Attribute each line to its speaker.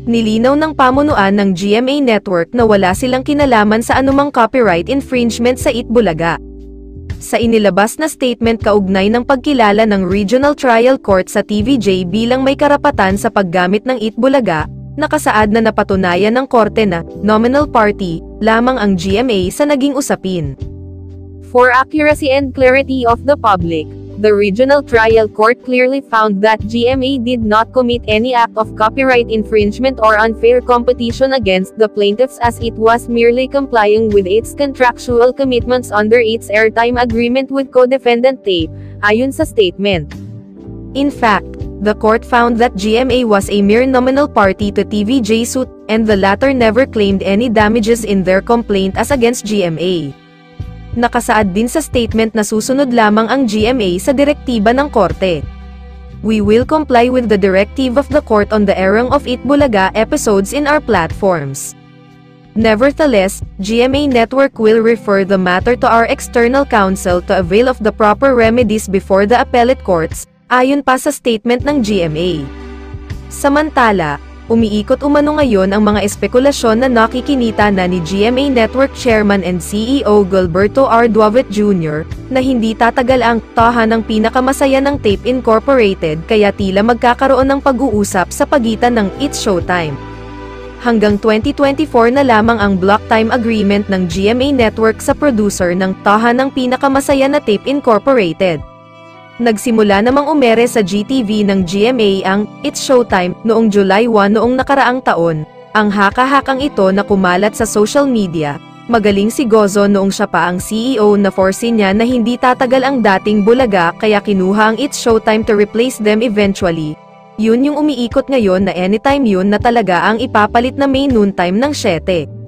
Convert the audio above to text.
Speaker 1: Nilinaw ng pamunuan ng GMA Network na wala silang kinalaman sa anumang copyright infringement sa Itbulaga. Sa inilabas na statement kaugnay ng pagkilala ng Regional Trial Court sa TVJ bilang may karapatan sa paggamit ng Itbulaga, nakasaad na napatunayan ng korte na nominal party lamang ang GMA sa naging usapin. For accuracy and clarity of the public, the Regional Trial Court clearly found that GMA did not commit any act of copyright infringement or unfair competition against the plaintiffs, as it was merely complying with its contractual commitments under its airtime agreement with co-defendant TAPE, ayon sa statement. In fact, the court found that GMA was a mere nominal party to TVJ suit, and the latter never claimed any damages in their complaint as against GMA. Nakasaad din sa statement na susunod lamang ang GMA sa direktiba ng korte. We will comply with the directive of the court on the airing of Itbulaga episodes in our platforms. Nevertheless, GMA Network will refer the matter to our external counsel to avail of the proper remedies before the appellate courts, ayon pa sa statement ng GMA. Samantala, umiikot umano ngayon ang mga espekulasyon na nakikinita na ni GMA Network Chairman and CEO Gilberto R. Duavit Jr., na hindi tatagal ang tahanang pinakamasaya ng TAPE Incorporated, kaya tila magkakaroon ng pag-uusap sa pagitan ng It's Showtime. Hanggang 2024 na lamang ang block time agreement ng GMA Network sa producer ng tahanang pinakamasaya na TAPE Incorporated. Nagsimula namang umere sa GTV ng GMA ang It's Showtime noong July 1 noong nakaraang taon. Ang haka-hakang ito na kumalat sa social media. Magaling si Gozo noong siya pa ang CEO na foresee niya na hindi tatagal ang dating Bulaga, kaya kinuha ang It's Showtime to replace them eventually. Yun yung umiikot ngayon na anytime yun na talaga ang ipapalit na may noontime ng 7.